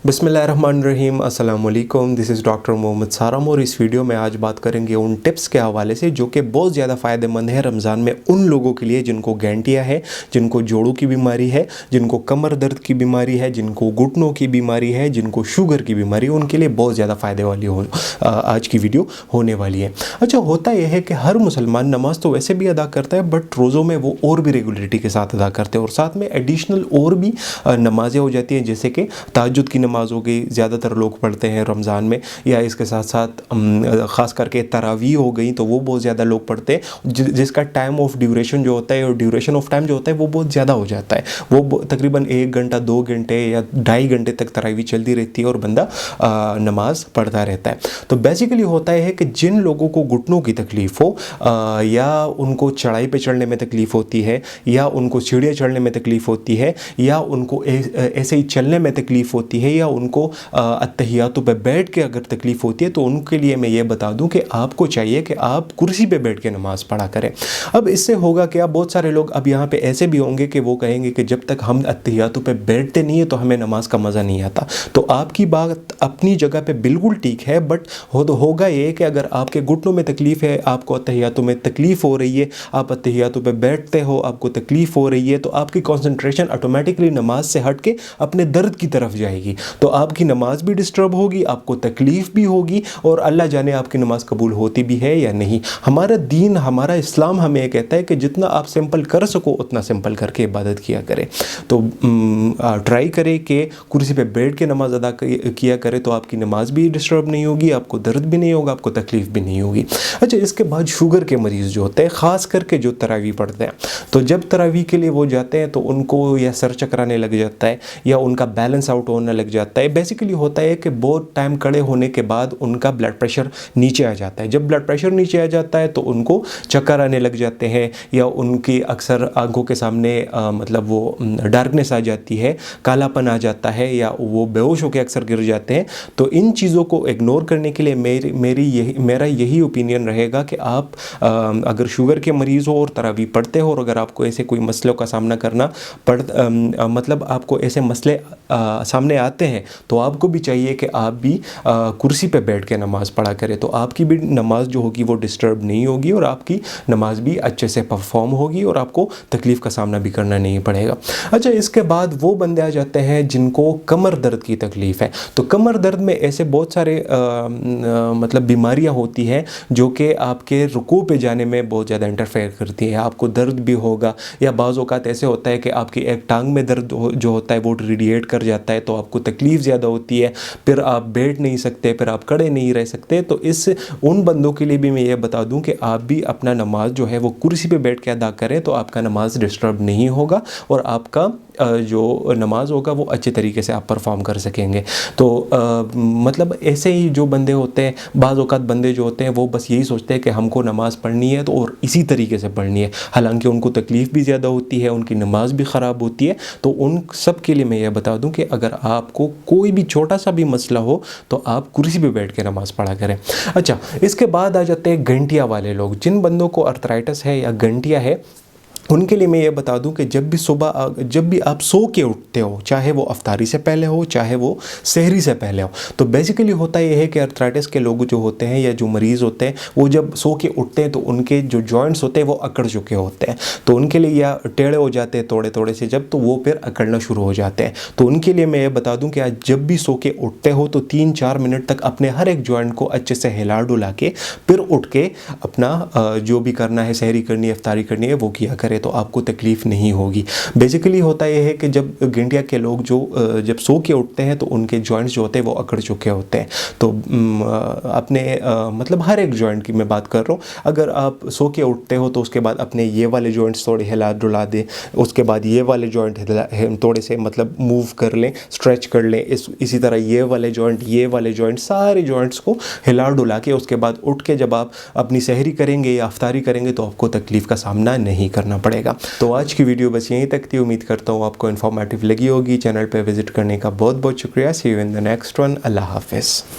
बिस्मिल्लाहिर्रहमानिर्रहीम, अस्सलाम वालेकुम। दिस इज़ डॉक्टर मोहम्मद सारम और इस वीडियो में आज बात करेंगे उन टिप्स के हवाले से जो कि बहुत ज़्यादा फ़ायदेमंद है रमज़ान में उन लोगों के लिए जिनको गैंटिया है, जिनको जोड़ों की बीमारी है, जिनको कमर दर्द की बीमारी है, जिनको घुटनों की बीमारी है, जिनको शुगर की बीमारी है, उनके लिए बहुत ज़्यादा फ़ायदे वाली आज की वीडियो होने वाली है। अच्छा, होता यह है कि हर मुसलमान नमाज़ तो वैसे भी अदा करता है, बट रोज़ों में वो और भी रेगुलरिटी के साथ अदा करते हैं और साथ में एडिशनल और भी नमाज़ें हो जाती हैं, जैसे कि तहज्जुद की नमाज हो गई, ज़्यादातर लोग पढ़ते हैं रमज़ान में, या इसके साथ साथ ख़ास करके तरावी हो गई तो वो बहुत ज़्यादा लोग पढ़ते हैं, जिसका टाइम ऑफ ड्यूरेशन जो होता है और ड्यूरेशन ऑफ टाइम जो होता है वो बहुत ज़्यादा हो जाता है। वो तकरीबन 1 घंटा 2 घंटे या 2.5 घंटे तक तरावी चलती रहती है और बंदा नमाज पढ़ता रहता है। तो बेसिकली होता है कि जिन लोगों को घुटनों की तकलीफ़ हो या उनको चढ़ाई पे चढ़ने में तकलीफ़ होती है, या उनको सीढ़ियाँ चढ़ने में तकलीफ़ होती है, या उनको ऐसे ही चलने में तकलीफ़ होती है, या उनको अत्तहियातों पे बैठ के अगर तकलीफ़ होती है, तो उनके लिए मैं ये बता दूं कि आपको चाहिए कि आप कुर्सी पे बैठ के नमाज़ पढ़ा करें। अब इससे होगा क्या, बहुत सारे लोग अब यहाँ पे ऐसे भी होंगे कि वो कहेंगे कि जब तक हम अत्तहियातों पे बैठते नहीं है तो हमें नमाज का मज़ा नहीं आता। तो आपकी बात अपनी जगह पे बिल्कुल ठीक है, बट होगा ये कि अगर आपके घुटनों में तकलीफ़ है, आपको अत्तहियातों में तकलीफ़ हो रही है, आप अत्तहियातों पे बैठते हो, आपको तकलीफ़ हो रही है, तो आपकी कॉन्सेंट्रेशन ऑटोमेटिकली नमाज से हट के अपने दर्द की तरफ जाएगी। तो आपकी नमाज भी डिस्टर्ब होगी, आपको तकलीफ़ भी होगी, और अल्लाह जाने आपकी नमाज कबूल होती भी है या नहीं। हमारा दीन, हमारा इस्लाम हमें कहता है कि जितना आप सिंपल कर सको उतना सिंपल करके इबादत किया करें। तो ट्राई करें कि कुर्सी पे बैठ के नमाज अदा किया करें, तो आपकी नमाज भी डिस्टर्ब नहीं होगी, आपको दर्द भी नहीं होगा, आपको तकलीफ़ भी नहीं होगी। अच्छा, इसके बाद शुगर के मरीज़ जो होते हैं, ख़ास करके जो तरावी पढ़ते हैं, तो जब तरावी के लिए वो जाते हैं तो उनको या सर चकराने लग जाता है या उनका बैलेंस आउट होने लग जाता है। बेसिकली होता है कि बहुत टाइम खड़े होने के बाद उनका ब्लड प्रेशर नीचे आ जाता है। जब ब्लड प्रेशर नीचे आ जाता है तो उनको चक्कर आने लग जाते हैं, या उनकी अक्सर आंखों के सामने मतलब वो डार्कनेस आ जाती है, कालापन आ जाता है, या वो बेहोश होकर अक्सर गिर जाते हैं। तो इन चीज़ों को इग्नोर करने के लिए मेरा यही ओपिनियन रहेगा कि आप अगर शुगर के मरीज़ हो और तरावी पढ़ते हो, और अगर आपको ऐसे कोई मसलों का सामना करना मतलब आपको ऐसे मसले सामने आते हैं, तो आपको भी चाहिए कि आप भी कुर्सी पे बैठ के नमाज़ पढ़ा करें। तो आपकी भी नमाज जो होगी वो डिस्टर्ब नहीं होगी, और आपकी नमाज भी अच्छे से परफॉर्म होगी, और आपको तकलीफ़ का सामना भी करना नहीं पड़ेगा। अच्छा, इसके बाद वो बंदे आ जाते हैं जिनको कमर दर्द की तकलीफ़ है। तो कमर दर्द में ऐसे बहुत सारे मतलब बीमारियाँ होती हैं जो कि आपके रुकू पे जाने में बहुत ज़्यादा इंटरफेयर करती है। आपको दर्द भी होगा, या बाज़ औक़ात ऐसे होता है कि आपकी एक टांग में दर्द जो होता है वो रेडिएट कर जाता है, तो आपको तकलीफ़ ज़्यादा होती है, फिर आप बैठ नहीं सकते, फिर आप खड़े नहीं रह सकते। तो उन बंदों के लिए भी मैं ये बता दूं कि आप भी अपना नमाज जो है वो कुर्सी पे बैठ के अदा करें, तो आपका नमाज डिस्टर्ब नहीं होगा, और आपका जो नमाज होगा वो अच्छे तरीके से आप परफॉर्म कर सकेंगे। तो मतलब ऐसे ही जो बंदे होते हैं, बाज़ औक़ात बंदे जो होते हैं वो बस यही सोचते हैं कि हमको नमाज़ पढ़नी है तो और इसी तरीके से पढ़नी है, हालांकि उनको तकलीफ़ भी ज़्यादा होती है, उनकी नमाज भी ख़राब होती है। तो उन सब के लिए मैं ये बता दूं कि अगर आपको कोई भी छोटा सा भी मसला हो तो आप कुर्सी पे बैठ के नमाज़ पढ़ा करें। अच्छा, इसके बाद आ जाते हैं गंटिया वाले लोग। जिन बंदों को अर्थराइटिस है या गंटिया है, उनके लिए मैं ये बता दूं कि जब भी आप सो के उठते हो, चाहे वो अफ्तारी से पहले हो, चाहे वो सहरी से पहले हो, तो बेसिकली होता ये है कि अर्थराइटिस के लोग जो होते हैं या जो मरीज़ होते हैं, वो जब सो के उठते हैं तो उनके जो जॉइंट्स होते हैं वो अकड़ चुके होते हैं। तो उनके लिए या टेढ़े हो जाते हैं थोड़े थोड़े से, जब तो वो फिर अकड़ना शुरू हो जाते हैं। तो उनके लिए मैं ये बता दूं कि आज जब भी सो के उठते हो तो 3-4 मिनट तक अपने हर एक जॉइंट को अच्छे से हिला डुला के फिर उठ के अपना जो भी करना है, सहरी करनी है, अफ्तारी करनी है, वो किया करें, तो आपको तकलीफ़ नहीं होगी। बेसिकली होता यह है कि जब गंटिया के लोग जब सो के उठते हैं तो उनके जॉइंट्स जो होते हैं वो अकड़ चुके होते हैं। तो अपने मतलब हर एक जॉइंट की मैं बात कर रहा हूँ। अगर आप सो के उठते हो तो उसके बाद अपने ये वाले जॉइंट्स थोड़े हिला डुला दें, उसके बाद ये वाले जॉइंट थोड़े से मतलब मूव कर लें, स्ट्रेच कर लें, इसी तरह ये वाले जॉइंट सारे जॉइंट्स को हिला डुला के उसके बाद उठ के जब आप अपनी सहरी करेंगे या अफ्तारी करेंगे तो आपको तकलीफ़ का सामना नहीं करना पड़ेगा। तो आज की वीडियो बस यहीं तक थी। उम्मीद करता हूँ आपको इन्फॉर्मेटिव लगी होगी। चैनल पे विजिट करने का बहुत बहुत शुक्रिया। See you in the next one. अल्लाह हाफिज़।